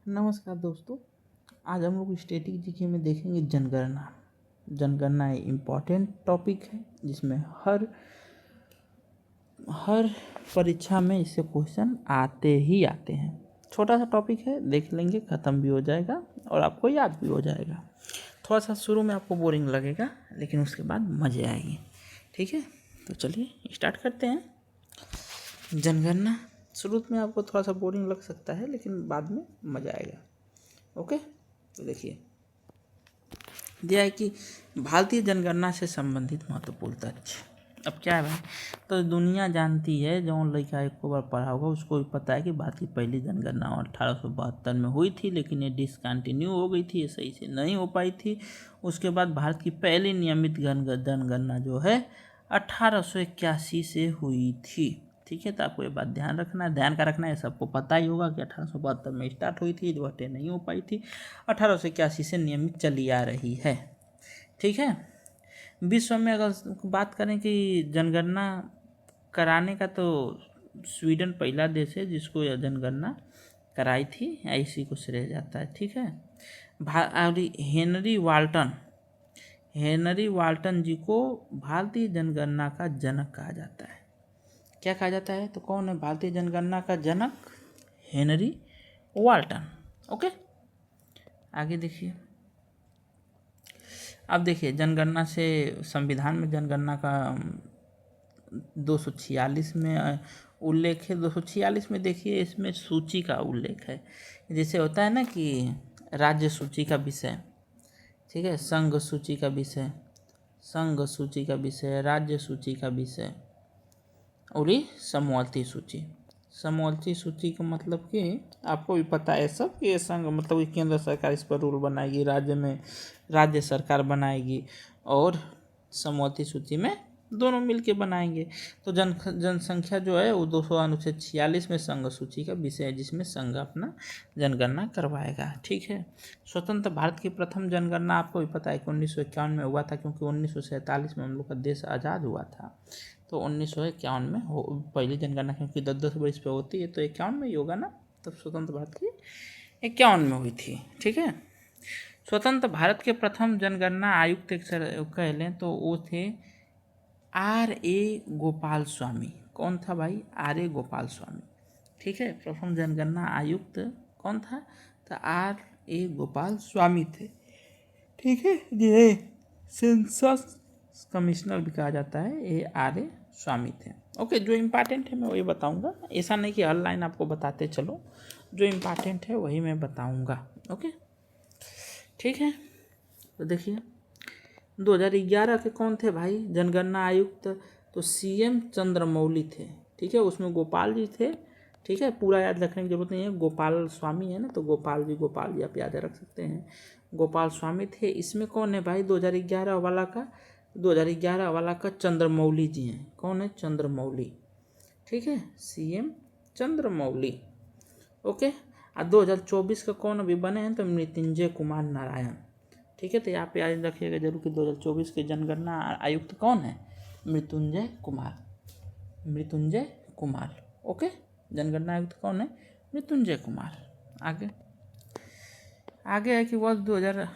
नमस्कार दोस्तों। आज हम लोग स्टैटिक जीके में देखेंगे जनगणना। जनगणना एक इम्पॉर्टेंट टॉपिक है जिसमें हर परीक्षा में इससे क्वेश्चन आते ही आते हैं। छोटा सा टॉपिक है, देख लेंगे, ख़त्म भी हो जाएगा और आपको याद भी हो जाएगा। थोड़ा सा शुरू में आपको बोरिंग लगेगा लेकिन उसके बाद मज़े आएंगे। ठीक है, तो चलिए स्टार्ट करते हैं। जनगणना शुरू में आपको थोड़ा सा बोरिंग लग सकता है लेकिन बाद में मज़ा आएगा। ओके, तो देखिए दिया है कि भारतीय जनगणना से संबंधित महत्वपूर्ण तथ्य। अब क्या है भाई, तो दुनिया जानती है, जो लड़का एक बार पढ़ा होगा उसको भी पता है कि भारत की पहली जनगणना 1872 में हुई थी, लेकिन ये डिसकंटिन्यू हो गई थी, ये सही से नहीं हो पाई थी। उसके बाद भारत की पहली नियमित जनगणना जो है 1881 से हुई थी। ठीक है, तो आपको ये बात ध्यान का रखना है। सबको पता ही होगा कि 1872 में स्टार्ट हुई थी, जो अटेंड नहीं हो पाई थी। 1881 से नियमित चली आ रही है। ठीक है, विश्व में अगर बात करें कि जनगणना कराने का, तो स्वीडन पहला देश है जिसको यह जनगणना कराई थी, इसी को श्रेय जाता है। ठीक है, हेनरी वाल्टन जी को भारतीय जनगणना का जनक कहा जाता है। क्या कहा जाता है, तो कौन है भारतीय जनगणना का जनक? Henry Walton. ओके, आगे देखिए। अब देखिए जनगणना से संविधान में जनगणना का 246 में उल्लेख है। 246 में देखिए इसमें सूची का उल्लेख है। जैसे होता है ना कि राज्य सूची का विषय, ठीक है, संघ सूची का विषय, राज्य सूची का विषय और ये समवर्ती सूची। समवर्ती सूची का मतलब कि आपको भी पता है सब कि ये संघ मतलब कि केंद्र सरकार इस पर रूल बनाएगी, राज्य में राज्य सरकार बनाएगी, और समवर्ती सूची में दोनों मिलके बनाएंगे। तो जनसंख्या जो है वो 200 अनुच्छेद 46 में संघ सूची का विषय है, जिसमें संघ अपना जनगणना करवाएगा। ठीक है, स्वतंत्र भारत की प्रथम जनगणना आपको भी पता है कि 1951 में हुआ था, क्योंकि 1947 में हम लोग का देश आज़ाद हुआ था। तो 1951 में पहली जनगणना, क्योंकि 10-10 वर्ष पे होती है, तो 51 में ही होगा ना, तब स्वतंत्र भारत की 51 में हुई थी। ठीक है, स्वतंत्र भारत के प्रथम जनगणना आयुक्त कह लें तो वो थे R.A. गोपाल स्वामी। कौन था भाई? R.A. गोपाल स्वामी। ठीक है, प्रथम जनगणना आयुक्त कौन था? तो R.A. गोपाल स्वामी थे। ठीक है, ये सेंसस कमिश्नर भी कहा जाता है, ये R.A. स्वामी थे। ओके, जो इम्पॉर्टेंट है मैं वही बताऊंगा, ऐसा नहीं कि हर लाइन आपको बताते चलो, जो इम्पॉर्टेंट है वही मैं बताऊंगा। ओके, ठीक है, तो देखिए 2011 के कौन थे भाई जनगणना आयुक्त? तो CM चंद्रमौली थे। ठीक है, उसमें गोपाल जी थे। ठीक है, पूरा याद रखने की जरूरत नहीं है, गोपाल स्वामी है ना, तो गोपाल जी आप याद रख सकते हैं, गोपाल स्वामी थे। इसमें कौन है भाई 2011 वाला का? 2011 वाला का चंद्रमौली जी हैं। कौन है? चंद्रमौली। ठीक है, CM चंद्रमौली। ओके, और 2024 का कौन अभी बने हैं? तो मृत्युंजय कुमार नारायण। ठीक है, तो यहाँ पे याद रखिएगा जरूर कि 2024 के जनगणना आयुक्त कौन है? मृत्युंजय कुमार। ओके, जनगणना आयुक्त कौन है? मृत्युंजय कुमार। आगे है कि वर्ष 2000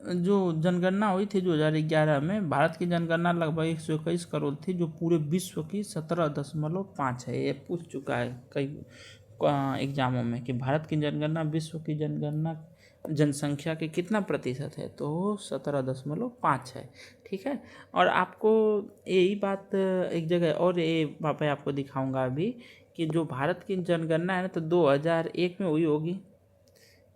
जो जनगणना हुई थी 2011 में, भारत की जनगणना लगभग 121 करोड़ थी, जो पूरे विश्व की 17.5 है। ये पूछ चुका है कई एग्जामों में कि भारत की जनगणना विश्व की जनगणना जनसंख्या के कितना प्रतिशत है, तो 17.5 है। ठीक है, और आपको यही बात एक जगह और ये वहाँ पे आपको दिखाऊंगा अभी कि जो भारत की जनगणना है ना, तो 2001 में हुई होगी,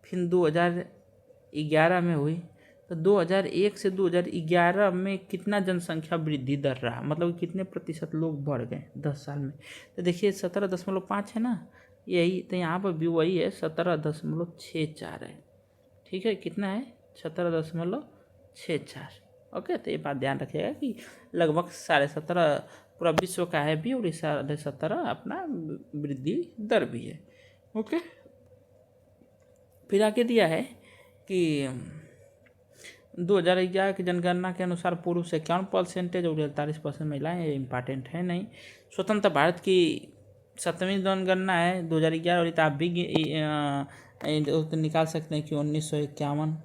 फिर 2011 में हुई। तो 2001 से 2011 में कितना जनसंख्या वृद्धि दर रहा, मतलब कितने प्रतिशत लोग बढ़ गए 10 साल में? तो देखिए 17.5 है ना, यही तो यहाँ पर भी वही है, 17.64 है। ठीक है, कितना है? 17.64। ओके, तो ये बात ध्यान रखिएगा कि लगभग 17.5 पूरा विश्व का है भी, और 17.5 अपना वृद्धि दर भी है। ओके, फिर आगे दिया है कि 2011 की जनगणना के अनुसार पुरुष 51% और 48% महिलाएं। ये इम्पॉर्टेंट है नहीं। स्वतंत्र भारत की 7वीं जनगणना है 2011, और आप भी तो निकाल सकते हैं कि 1951,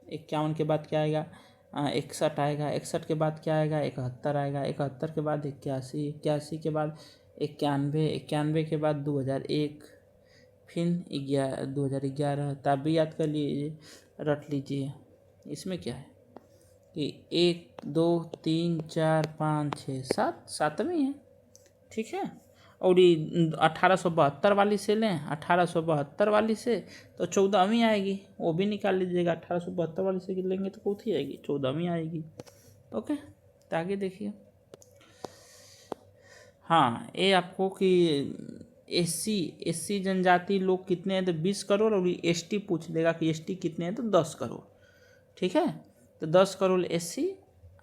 51 के बाद क्या आएगा, 61 आएगा, 61 के बाद क्या आएगा, 71 आएगा, 71 के बाद 81, 81 के बाद 91, 91 के बाद 2001, फिर 2011। तब भी याद कर लीजिए, रट लीजिए। इसमें क्या है कि 1 2 3 4 5 6 7, सातवीं है, ठीक है। और ये 1872 वाली से लें, 1872 वाली से तो 14वीं आएगी, वो भी निकाल लीजिएगा। 1872 वाली से लेंगे तो कौन सी आएगी, 14वीं आएगी। ओके, तो आगे देखिए। हाँ, ये आपको कि एससी जनजाति लोग कितने हैं तो 20 करोड़, और एसटी पूछ लेगा कि एसटी कितने हैं तो 10 करोड़, ठीक है। तो 10 करोड़ एससी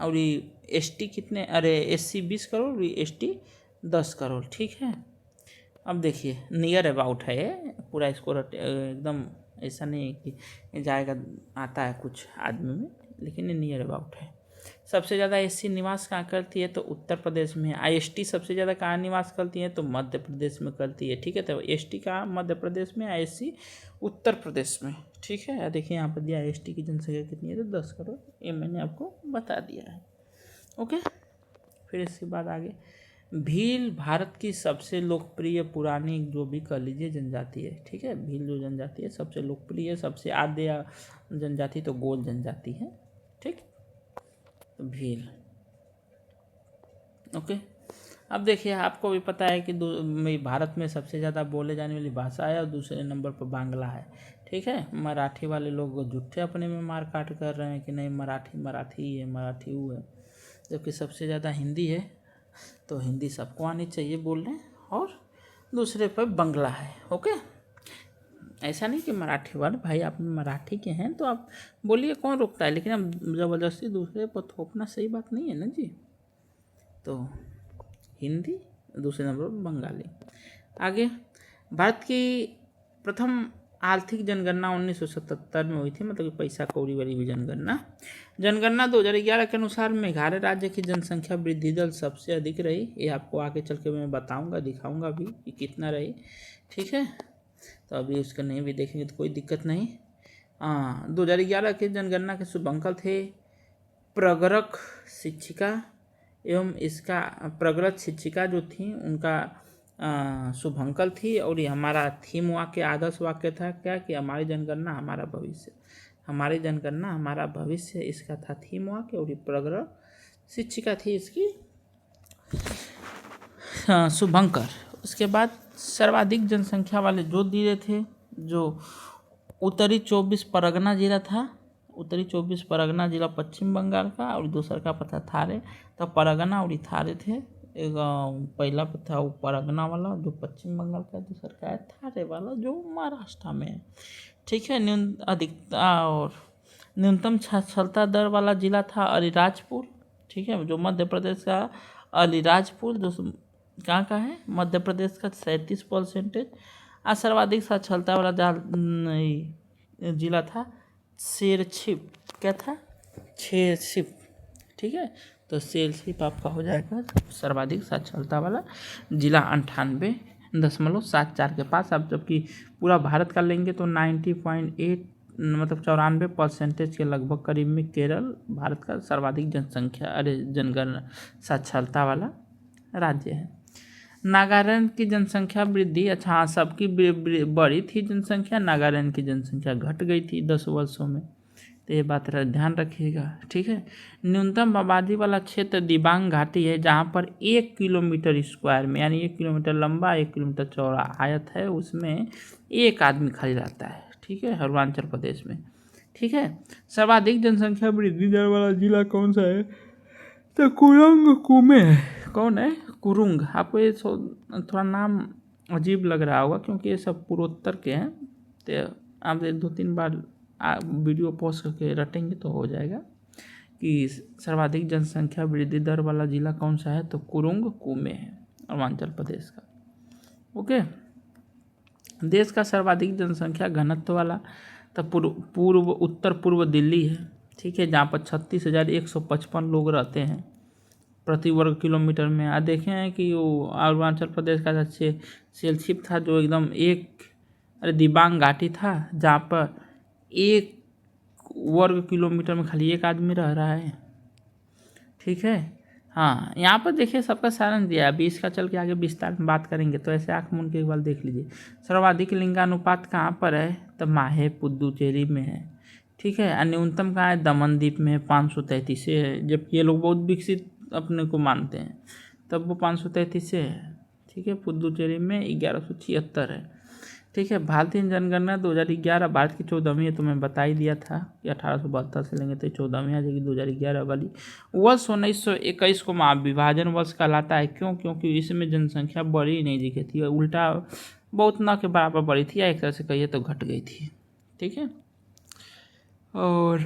और एसटी कितने, अरे एससी 20 करोड़ और एसटी 10 करोड़, ठीक है। अब देखिए नियर अबाउट है ये पूरा, इसको एकदम ऐसा नहीं है कि जाएगा आता है कुछ आदमी में, लेकिन ये नियर अबाउट है। सबसे ज़्यादा एससी निवास कहाँ करती है तो उत्तर प्रदेश में। आईएसटी सबसे ज़्यादा कहाँ निवास करती है तो मध्य प्रदेश में करती है, ठीक है। तो एसटी कहाँ, मध्य प्रदेश में, आईएससी उत्तर प्रदेश में, ठीक है। देखिए यहाँ पर दिया आईएसटी की जनसंख्या कितनी है तो 10 करोड़, ये मैंने आपको बता दिया है। ओके, फिर इसके बाद आगे, भील भारत की सबसे लोकप्रिय पुरानी जो भी कह लीजिए जनजाति है, ठीक है। भील जो जनजाति है सबसे लोकप्रिय, सबसे आद्य जनजाति तो गोल जनजाति है, ठीक। तो भील, ओके। अब देखिए आपको भी पता है कि भारत में सबसे ज़्यादा बोले जाने वाली भाषा है और दूसरे नंबर पर बांग्ला है, ठीक है। मराठी वाले लोग झूठे अपने में मार काट कर रहे हैं कि नहीं मराठी ही है, मराठी वो है, जबकि सबसे ज़्यादा हिंदी है। तो हिंदी सबको आनी चाहिए बोलने, और दूसरे पर बांग्ला है, ओके। ऐसा नहीं कि मराठी वर्ड, भाई आप मराठी के हैं तो आप बोलिए, कौन रोकता है, लेकिन अब ज़बरदस्ती दूसरे पर थोपना सही बात नहीं है ना जी। तो हिंदी, दूसरे नंबर पर बंगाली। आगे, भारत की प्रथम आर्थिक जनगणना 1977 में हुई थी, मतलब कि पैसा कौड़ी वाली भी जनगणना 2011 के अनुसार मेघालय राज्य की जनसंख्या वृद्धि दर सबसे अधिक रही। ये आपको आगे चल के मैं बताऊंगा, दिखाऊंगा भी कि कितना रही, ठीक है। तो अभी उसका नहीं भी देखेंगे तो कोई दिक्कत नहीं। 2011 के जनगणना के शुभांकल थे प्रगरक शिक्षिका एवं इसका प्रगत शिक्षिका जो थी उनका शुभंकर थी। और ये हमारा थीम वाक्य, आदर्श वाक्य था क्या कि हमारी जनगणना हमारा भविष्य, हमारी जनगणना हमारा भविष्य, इसका था थीम वाक्य। और ये प्रगत शिक्षिका थी इसकी शुभंकर। उसके बाद सर्वाधिक जनसंख्या वाले जो दिए थे, जो उत्तरी 24 परगना जिला था, उत्तरी 24 परगना जिला पश्चिम बंगाल का, और दूसरा का पता थारे, तो परगना और थारे थे। एक पहला था वो परगना वाला जो पश्चिम बंगाल का, दूसरा का है थारे वाला जो महाराष्ट्र में है, ठीक है। न्यूनतम साक्षरता दर वाला जिला था अलीराजपुर, ठीक है, जो मध्य प्रदेश का अलीराजपुर, जो कहाँ का है, मध्य प्रदेश का 37%। और सर्वाधिक साक्षरता वाला जिला था शेरछिप, क्या था, शेरछिप, ठीक है। तो शेरछिप आपका हो जाएगा सर्वाधिक साक्षरता वाला जिला 98.74 के पास। अब जबकि पूरा भारत का लेंगे तो 90.8 मतलब 94% के लगभग करीब में केरल भारत का सर्वाधिक जनगणना साक्षरता वाला राज्य है। नागालैंड की जनसंख्या वृद्धि, अच्छा हाँ, सबकी बड़ी थी जनसंख्या, नागालैंड की जनसंख्या घट गई थी 10 वर्षों में, तो ये बात ध्यान रखिएगा, ठीक है। न्यूनतम आबादी वाला क्षेत्र दिबांग घाटी है, जहाँ पर 1 किलोमीटर स्क्वायर में, यानी 1 किलोमीटर लंबा 1 किलोमीटर चौड़ा आयत है, उसमें एक आदमी खाली रहता है, ठीक है, अरुणाचल प्रदेश में, ठीक है। सर्वाधिक जनसंख्या वृद्धि दर वाला जिला कौन सा है तो कुरुंग कुमे है। कौन है, कुरुंग। आपको ये थोड़ा नाम अजीब लग रहा होगा क्योंकि ये सब पूर्वोत्तर के हैं, तो आप 2-3 बार वीडियो पॉज करके रटेंगे तो हो जाएगा कि सर्वाधिक जनसंख्या वृद्धि दर वाला जिला कौन सा है तो कुरुंग कुमे है, अरुणाचल प्रदेश का, ओके। देश का सर्वाधिक जनसंख्या घनत्व वाला तो उत्तर पूर्व दिल्ली है, ठीक है, जहाँ पर 36,155 लोग रहते हैं प्रति वर्ग किलोमीटर में। देखे हैं कि वो अरुणाचल प्रदेश का शेरछिप था जो एकदम 1 अरे दिबांग घाटी था जहाँ पर 1 वर्ग किलोमीटर में खाली 1 आदमी रह रहा है। ठीक है, हाँ यहाँ पर देखिए सबका सारांश दिया है। अभी इसका चल के आगे विस्तार में बात करेंगे, तो ऐसे आँख मूंद के एक बार देख लीजिए। सर्वाधिक लिंगानुपात कहाँ पर है, तो माहे पुदुचेरी में है। ठीक है, और न्यूनतम कहाँ है, दमनदीप में है, 533 से है। जबकि ये लोग बहुत विकसित अपने को मानते हैं, तब वो 533 से है। ठीक है, पुदुचेरी में 1176 है। ठीक है, भारतीय जनगणना 2011 भारत की 14वीं है, तो मैं बता ही दिया था कि 1872 से लेंगे तो 14वीं आ जाएगी 2011 वाली। वर्ष 1921 को महाविभाजन वर्ष कहलाता है। क्यों? क्योंकि इसमें जनसंख्या बढ़ी नहीं दिखी थी, उल्टा बहुत न के बराबर बढ़ी थी, या एक तरह से कहिए तो घट गई थी। ठीक है, और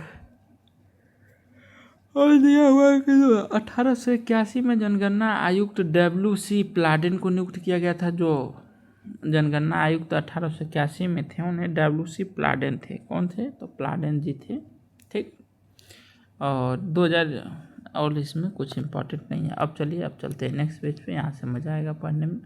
दिया हुआ है कि 1881 में जनगणना आयुक्त WC प्लाडेन को नियुक्त किया गया था। जो जनगणना आयुक्त 1881 में थे उन्हें WC प्लाडेन थे। कौन थे? तो प्लाडेन जी थे। ठीक, और 2000 और इसमें कुछ इम्पोर्टेंट नहीं है। अब चलिए, अब चलते हैं नेक्स्ट पेज पे, यहाँ से मज़ा आएगा पढ़ने में।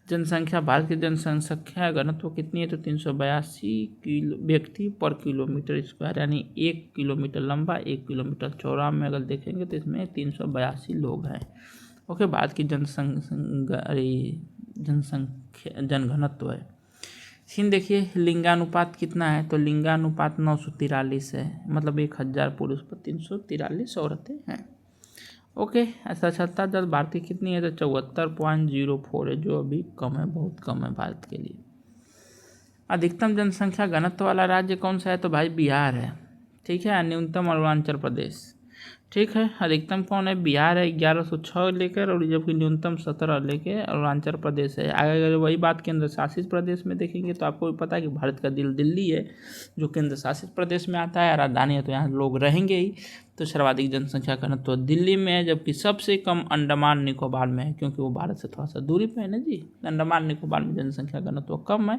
जनसंख्या, भारत की जनसंख्या घनत्व कितनी है, तो 382 व्यक्ति पर किलोमीटर स्क्वायर, यानी 1 किलोमीटर लंबा 1 किलोमीटर चौड़ा में अगर देखेंगे तो इसमें 382 लोग हैं। ओके, भारत की जनघनत्व है। सीन देखिए, लिंगानुपात कितना है, तो लिंगानुपात 943 है, मतलब 1000 पुरुष पर 343 औरतें हैं। ओके, साक्षरता दर भारत की कितनी है, तो 74.04 है, जो अभी कम है, बहुत कम है भारत के लिए। अधिकतम जनसंख्या घनत्व वाला राज्य कौन सा है, तो भाई बिहार है। ठीक है, न्यूनतम अरुणाचल प्रदेश। ठीक है, अधिकतम कौन है, बिहार है 1106 लेकर, और जबकि न्यूनतम 17 लेकर अरुणाचल प्रदेश है। अगर वही बात केंद्र शासित प्रदेश में देखेंगे तो आपको भी पता है कि भारत का दिल दिल्ली है, जो केंद्र शासित प्रदेश में आता है, राजधानी है, तो यहाँ लोग रहेंगे ही। तो सर्वाधिक जनसंख्या घनत्व दिल्ली में है, जबकि सबसे कम अंडमान निकोबार में है, क्योंकि वो भारत से थोड़ा सा दूरी पे है ना जी। अंडमान निकोबार में जनसंख्या घनत्व कम है,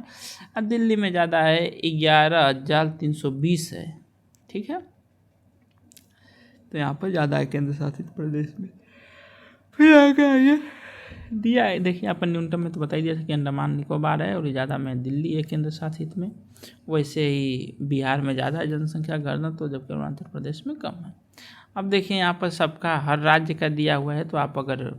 और दिल्ली में ज़्यादा है, 11,320 है। ठीक है, तो यहाँ पर ज़्यादा है केंद्र शासित प्रदेश में। फिर आगे आइए, दिया है देखिए यहाँ पर न्यूनतम में तो बताई दिया था कि अंडमान निकोबार है, और ज़्यादा में दिल्ली है केंद्र शासित में। वैसे ही बिहार में ज़्यादा है जनसंख्या घनत्व, जबकि अरुणाचल प्रदेश में कम है। अब देखिए यहाँ पर सबका हर राज्य का दिया हुआ है, तो आप अगर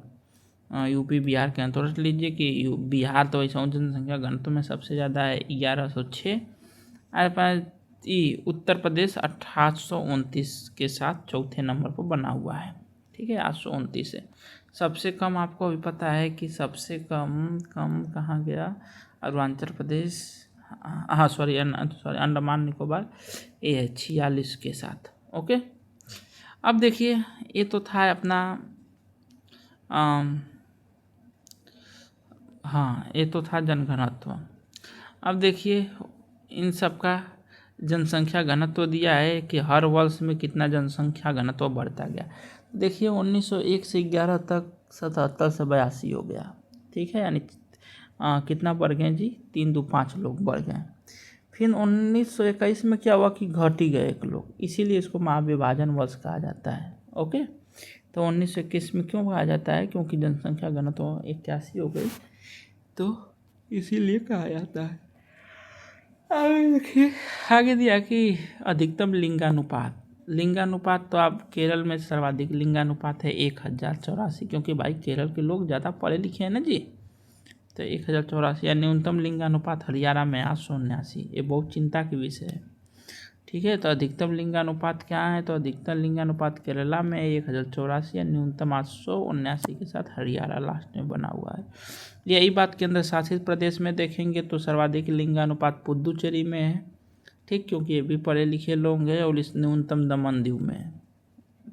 यूपी बिहार के अंतर रख लीजिए कि बिहार तो वैसे जनसंख्या घनत्व में सबसे ज़्यादा है 1106। उत्तर प्रदेश 829 के साथ चौथे नंबर पर बना हुआ है। ठीक है, 829 है। सबसे कम आपको अभी पता है कि सबसे कम कहाँ गया, अरुणाचल प्रदेश, हाँ सॉरी अंडमान निकोबार, ये है 46 के साथ। ओके, अब देखिए ये तो था अपना हाँ ये तो था जनघनत्व। अब देखिए इन सब का जनसंख्या घनत्व दिया है कि हर वर्ष में कितना जनसंख्या घनत्व बढ़ता गया। देखिए 1901 से 11 तक 77 से 82 हो गया। ठीक है, यानी कितना बढ़ गए जी, 3 2 5 लोग बढ़ गए। फिर 1921 में क्या हुआ कि घट ही गए 1 लोग, इसीलिए इसको महाविभाजन वर्ष कहा जाता है। ओके, तो 1921 में क्यों कहा जाता है, क्योंकि जनसंख्या घनत्व 81 हो गई, तो इसीलिए कहा जाता है। आगे देखिए, आगे दिया कि अधिकतम लिंगानुपात तो आप केरल में सर्वाधिक लिंगानुपात है 1084, क्योंकि भाई केरल के लोग ज़्यादा पढ़े लिखे हैं ना जी, तो 1084। या न्यूनतम लिंगानुपात हरियाणा में 879, ये बहुत चिंता की विषय है। ठीक है, तो अधिकतम लिंगानुपात क्या है, तो अधिकतम लिंगानुपात केरला में 1084 या न्यूनतम 879 के साथ हरियाणा लास्ट में बना हुआ है। यही बात केंद्र शासित प्रदेश में देखेंगे तो सर्वाधिक लिंगानुपात पुदुचेरी में है। ठीक, क्योंकि ये भी पढ़े लिखे लोग हैं, और इस न्यूनतम दमनदीव में है।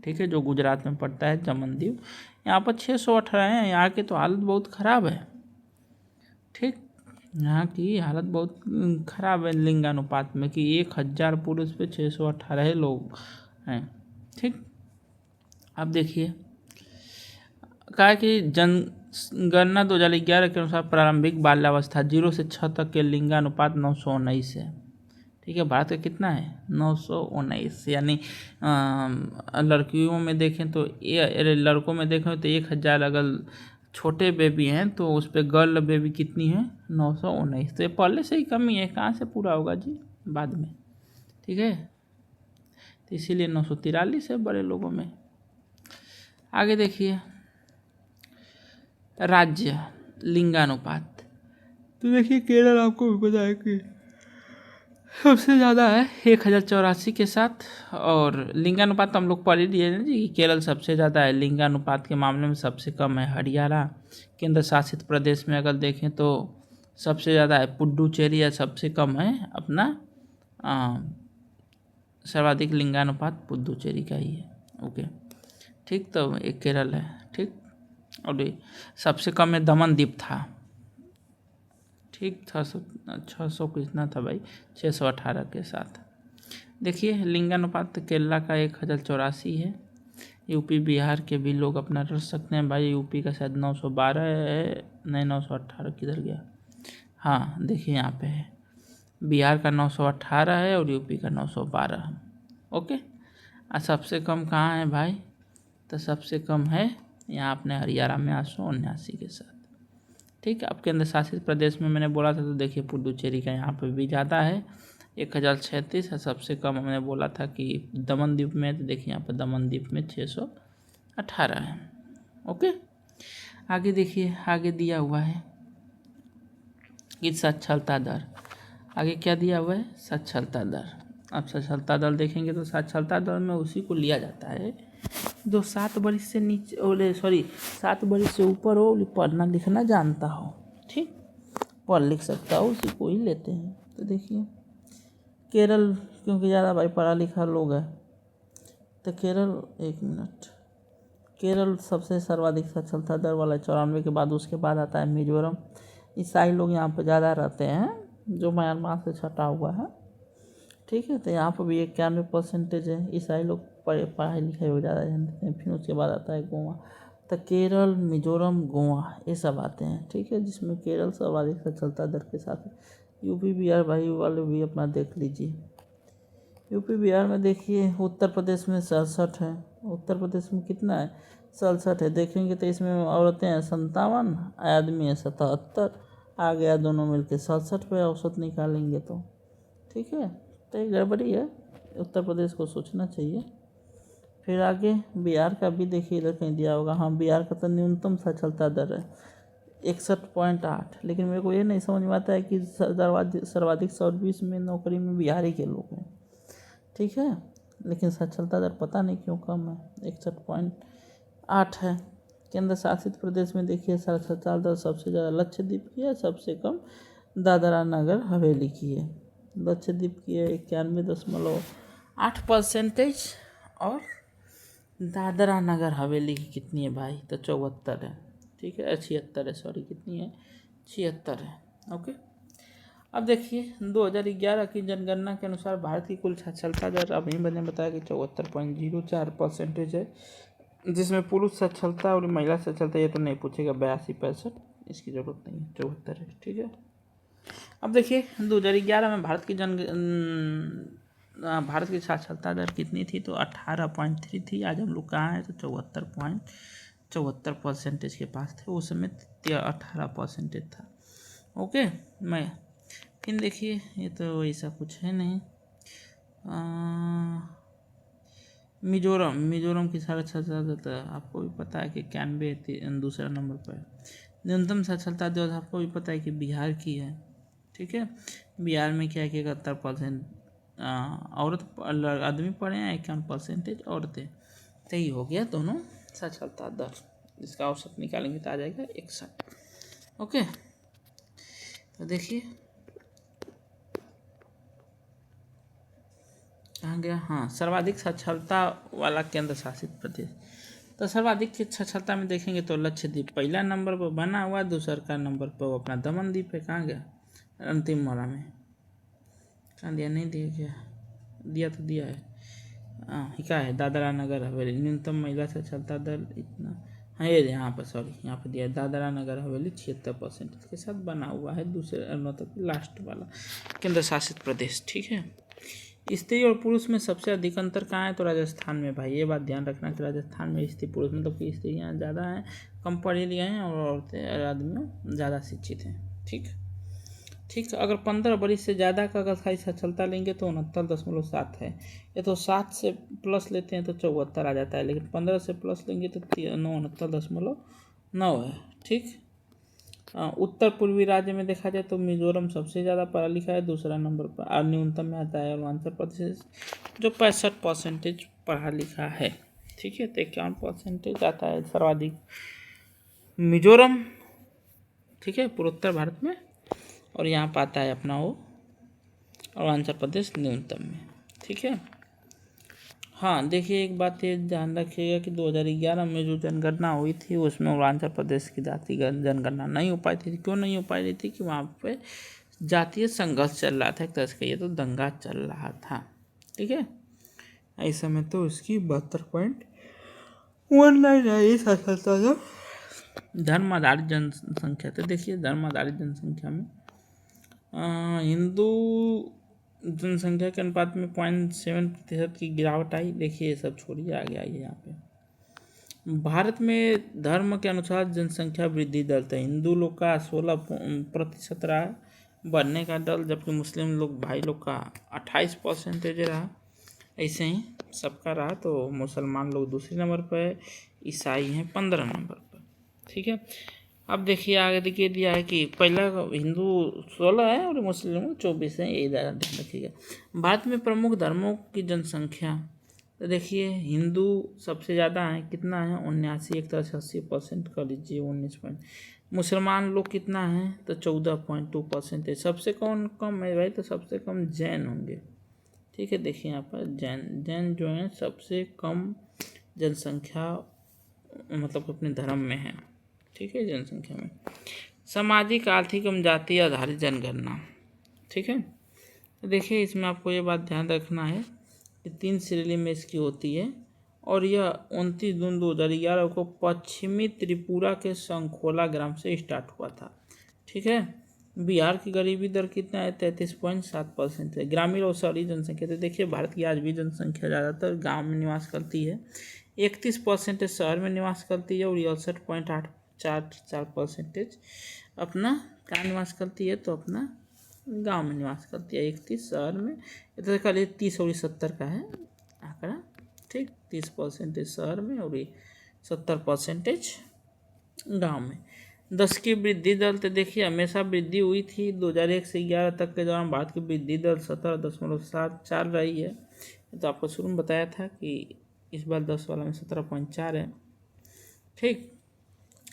ठीक है, जो गुजरात में पड़ता है दमनदीव, यहाँ पर 618 हैं। यहाँ की तो हालत बहुत ख़राब है। ठीक, यहाँ की हालत बहुत ख़राब है लिंगानुपात में, कि 1000 पुरुष पे 618 लोग हैं। ठीक, अब देखिए कहा कि जनगणना 2011 के अनुसार प्रारंभिक बाल्यावस्था 0 से 6 तक के लिंगानुपात 919 है। ठीक है, भारत का कितना है, 919, यानी लड़कियों में देखें तो लड़कों में देखें तो 1000 अगर छोटे बेबी हैं तो उस पर गर्ल बेबी कितनी है 919। तो ये पहले से ही कमी है, कहाँ से पूरा होगा जी बाद में, ठीक है। तो इसीलिए 943 है बड़े लोगों में। आगे देखिए राज्य लिंगानुपात। तो देखिए केरल आपको भी पता है कि सबसे ज़्यादा है 1084 के साथ, और लिंगानुपात तो हम लोग पढ़ ही लिए ना जी, केरल सबसे ज़्यादा है। लिंगानुपात के मामले में सबसे कम है हरियाणा। केंद्र शासित प्रदेश में अगर देखें तो सबसे ज़्यादा है पुडुचेरी, या सबसे कम है अपना सर्वाधिक लिंगानुपात पुडुचेरी का ही है। ओके ठीक, तो एक केरल है ठीक। और सबसे कम है दमनदीप था ठीक, 600 कितना था भाई, 618 के साथ। देखिए लिंगानुपात केरला का 1084 है। यूपी बिहार के भी लोग अपना रख सकते हैं भाई। यूपी का शायद 912 है, नहीं 918 किधर गया, हाँ देखिए यहाँ पे है, बिहार का 918 है और यूपी का 912। ओके, और सबसे कम कहाँ है भाई, तो सबसे कम है यहाँ अपने हरियाणा में 879 के साथ ठीक है। अब केंद्र शासित प्रदेश में मैंने बोला था तो देखिए पुडुचेरी का यहाँ पे भी ज़्यादा है 1036 है। सबसे कम मैंने बोला था कि दमनदीप में, तो देखिए यहाँ पर दमनदीप में 618 है। ओके, आगे देखिए, आगे दिया हुआ है कि साक्षरता दर। आगे क्या दिया हुआ है, साक्षरता दर। अब साक्षरता दर देखेंगे तो साक्षरता दर में उसी को लिया जाता है जो 7 वर्ष से नीचे, ओले सॉरी 7 वर्ष से ऊपर हो, पढ़ना लिखना जानता हो, ठीक, पढ़ लिख सकता हो, उसी को ही लेते हैं। तो देखिए केरल, क्योंकि ज़्यादा भाई पढ़ा लिखा लोग है, तो केरल, एक मिनट, केरल सबसे सर्वाधिक साक्षरता दर वाला 94 के बाद उसके बाद आता है मिजोरम। ईसाई लोग यहाँ पर ज़्यादा रहते हैं जो म्यांमार से छटा हुआ है, ठीक है। तो यहाँ पर भी 91% है, ईसाई लोग पढ़ाई लिखाई हो ज़्यादा जानते हैं। फिर उसके बाद आता है गोवा। तो केरल, मिजोरम, गोवा ये सब आते हैं, ठीक है, जिसमें केरल सर्वाधिक साक्षरता दर के साथ है। यूपी बिहार भाई वाले भी अपना देख लीजिए। यूपी बिहार में देखिए उत्तर प्रदेश में 67 है, उत्तर प्रदेश में कितना है 67 है। देखेंगे तो इसमें औरतें हैं 57, आदमी है 77, आ गया दोनों मिलके 67 पे औसत निकालेंगे तो, ठीक है। तो ये गड़बड़ी है, उत्तर प्रदेश को सोचना चाहिए। फिर आगे बिहार का भी देखिए, इधर कहीं दिया होगा, हाँ बिहार का तो न्यूनतम साक्षरता दर है 61.8। लेकिन मेरे को ये नहीं समझ में आता है कि सर्वाधिक 120 में नौकरी में बिहारी के लोग हैं, ठीक है, लेकिन साक्षरता दर पता नहीं क्यों कम है, 61.8 है। केंद्र शासित प्रदेश में देखिए साक्षरता दर सबसे ज़्यादा लक्षद्वीप की है, सबसे कम दादरा नगर हवेली की है। लक्षद्वीप की है 91.8%, और दादरा नगर हवेली की कितनी है भाई, तो 74 है, ठीक है, 76 है, सॉरी कितनी है, 76 है। ओके, अब देखिए 2011 की जनगणना के अनुसार भारत की कुल साक्षरता दर, अभी मैंने बताया कि 74.04% है, जिसमें पुरुष साक्षरता और महिला साक्षरता ये तो नहीं पूछेगा, 82-65, इसकी ज़रूरत नहीं है, 74 है, ठीक है। अब देखिए 2011 में भारत की साक्षरता दर कितनी थी, तो 18.3 थी। आज हम लोग कहाँ हैं, तो 74.74% के पास थे, उस समय 18% था। ओके, मैं फिर देखिए ये तो ऐसा कुछ है नहीं। मिजोरम की साक्षरता दर आपको भी पता है कि 91 दूसरा नंबर पर है। न्यूनतम साक्षरता दर आपको भी पता है कि बिहार की है, ठीक है। बिहार में क्या है कि 71% औरत आदमी पढ़े हैं, 51% औरतें। तो ही हो गया दोनों साक्षरता दर, इसका औसत निकालेंगे तो आ जाएगा 61। ओके, तो देखिए कहाँ गया, हाँ सर्वाधिक साक्षरता वाला केंद्र शासित प्रदेश। तो सर्वाधिक साक्षरता में देखेंगे तो लक्षद्वीप पहला नंबर पर बना हुआ, दूसरा का नंबर पर वो अपना दमनदीप है। कहाँ गया अंतिम वाला में, कहाँ दिया, नहीं दिया क्या, दिया तो दिया है, हाँ क्या है, दादरा नगर हवेली न्यूनतम महिला साक्षरता दर इतना, हाँ ये यहाँ पर सॉरी यहाँ पर दिया दादरा नगर हवेली 76% के साथ बना हुआ है, दूसरे मतलब लास्ट वाला केंद्र शासित प्रदेश, ठीक है। स्त्री और पुरुष में सबसे अधिक अंतर कहाँ है? तो राजस्थान में भाई, ये बात ध्यान रखना कि राजस्थान में स्त्री पुरुष मतलब कि स्त्रियाँ ज़्यादा हैं, कम पढ़ी लिखी हैं, और औरतें और आदमी ज़्यादा शिक्षित हैं। ठीक। अगर 15 बरिस से ज़्यादा का अगर साक्षरता लेंगे तो 69.7 है। ये तो 7 से प्लस लेते हैं तो 74 आ जाता है, लेकिन 15 से प्लस लेंगे तो 69.9 है। ठीक। उत्तर पूर्वी राज्य में देखा जाए तो मिजोरम सबसे ज़्यादा पढ़ा लिखा है, दूसरा नंबर पर और न्यूनतम में आता है अरुणाचल प्रदेश जो 65% पढ़ा लिखा है। ठीक है, तो 51% आता है सर्वाधिक मिजोरम। ठीक है, पूर्वोत्तर भारत में, और यहाँ पर आता है अपना वो अरुणाचल प्रदेश न्यूनतम में। ठीक है। हाँ, देखिए एक बात ये ध्यान रखिएगा कि 2011 में जो जनगणना हुई थी उसमें अरुणाचल प्रदेश की जातिगत जनगणना नहीं हो पाई थी। क्यों नहीं हो पाई थी? कि वहाँ पे जातीय संघर्ष चल रहा था, एक तरह से कहिए तो दंगा चल रहा था। ठीक है, ऐसे में तो उसकी 72.19 आई साक्षरता था। धर्म आधारित जनसंख्या, तो देखिए धर्म आधारित जनसंख्या में हिंदू जनसंख्या के अनुपात में 0.7% की गिरावट आई। देखिए ये सब छोड़िए, आगे आइए। यहाँ पे भारत में धर्म के अनुसार जनसंख्या वृद्धि दर था। हिंदू लोग का 16% रहा बढ़ने का दर, जबकि मुस्लिम लोग भाई लोग का 28% रहा। ऐसे ही सबका रहा। तो मुसलमान लोग दूसरे नंबर पर, ईसाई हैं 15 नंबर पर। ठीक है, अब देखिए आगे देखिए दिया है कि पहला हिंदू 16 है और मुस्लिम 24 है, ये ध्यान रखिएगा। भारत में प्रमुख धर्मों की जनसंख्या, तो देखिए हिंदू सबसे ज़्यादा है, कितना है? 79, एक तरह से 80% कर लीजिए, 19 पॉइंट। मुसलमान लोग कितना है? तो 14.2% है। सबसे कम है भाई, तो सबसे कम जैन होंगे। ठीक है, देखिए यहाँ पर जैन जो है सबसे कम जनसंख्या मतलब अपने धर्म में है। ठीक है, जनसंख्या में। सामाजिक, आर्थिक एवं जाति आधारित जनगणना। ठीक है, तो देखिए इसमें आपको ये बात ध्यान रखना है कि 3 श्रेणी में इसकी होती है, और यह 29 जून 2011 को पश्चिमी त्रिपुरा के संखोला ग्राम से स्टार्ट हुआ था। ठीक है, बिहार की गरीबी दर कितना है? 33.7% है। ग्रामीण और शहरी जनसंख्या, तो देखिए भारत की आज भी जनसंख्या ज़्यादातर गाँव में निवास करती है, 31% शहर में निवास करती है, और 68.84% अपना कहाँ निवास करती है? तो अपना गांव में निवास करती है। 31 शहर में, इधर का 30 और 70 का है आंकड़ा। ठीक, 30% शहर में और 70% गांव में। 10 की वृद्धि दर, तो देखिए हमेशा वृद्धि हुई थी। 2001 से 11 तक के दौरान भारत की वृद्धि दर 17.74 रही है। तो आपको शुरू में बताया था कि इस बार 10 वाला में 17.4 है। ठीक,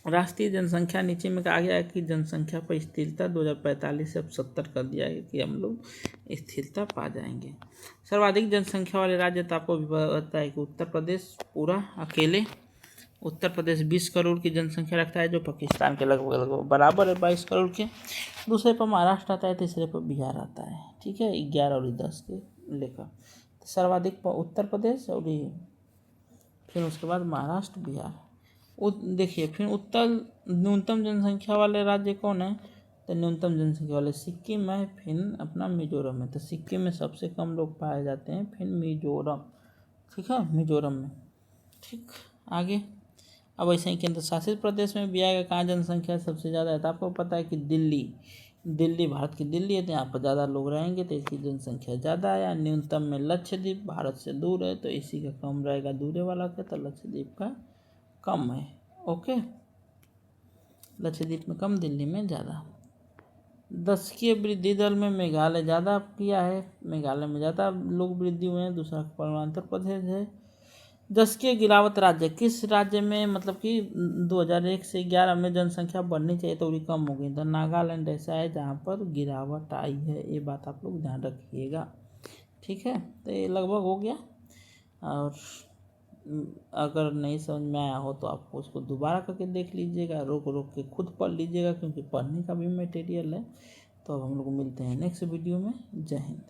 राष्ट्रीय जनसंख्या नीचे में कहा गया है कि जनसंख्या पर स्थिरता 2045 से अब 70 कर दिया है कि हम लोग स्थिरता पा जाएंगे। सर्वाधिक जनसंख्या वाले राज्य तो आपको भी पता है कि उत्तर प्रदेश पूरा अकेले। उत्तर प्रदेश 20 करोड़ की जनसंख्या रखता है, जो पाकिस्तान के लगभग बराबर है, 22 करोड़ के। दूसरे पर महाराष्ट्र आता है, तीसरे पर बिहार आता है। ठीक है, 11 और 10 के लेकर तो सर्वाधिक उत्तर प्रदेश, और फिर उसके बाद महाराष्ट्र, बिहार। देखिए फिर उत्तर न्यूनतम जनसंख्या वाले राज्य कौन है? तो न्यूनतम जनसंख्या वाले सिक्किम है, फिर अपना मिजोरम है। तो सिक्किम में सबसे कम लोग पाए जाते हैं, फिर मिजोरम। ठीक है, मिजोरम में। ठीक, आगे अब ऐसे ही केंद्र शासित प्रदेश में भी आएगा कहाँ जनसंख्या सबसे ज़्यादा है। तो आपको पता है कि दिल्ली भारत की दिल्ली है, तो यहाँ पर ज़्यादा लोग रहेंगे तो इसकी जनसंख्या ज़्यादा है। न्यूनतम में लक्षद्वीप भारत से दूर है, तो इसी का कम रहेगा दूरे वाला का, तो लक्षद्वीप का कम है। ओके, लक्षद्वीप में कम, दिल्ली में ज़्यादा। 10 की वृद्धि दर में मेघालय ज़्यादा किया है, मेघालय में ज़्यादा लोग वृद्धि हुए हैं। दूसरा अरुणाचल प्रदेश है। 10 की गिरावट राज्य, किस राज्य में मतलब कि 2001 से 11 में जनसंख्या बढ़नी चाहिए तो कम हो गई। तो नागालैंड ऐसा है जहाँ पर गिरावट आई है, ये बात आप लोग ध्यान रखिएगा। ठीक है, तो ये लगभग हो गया। और अगर नहीं समझ में आया हो तो आप उसको दोबारा करके देख लीजिएगा, रोक के खुद पढ़ लीजिएगा, क्योंकि पढ़ने का भी मटेरियल है। तो अब हम लोग मिलते हैं नेक्स्ट वीडियो में। जय हिंद।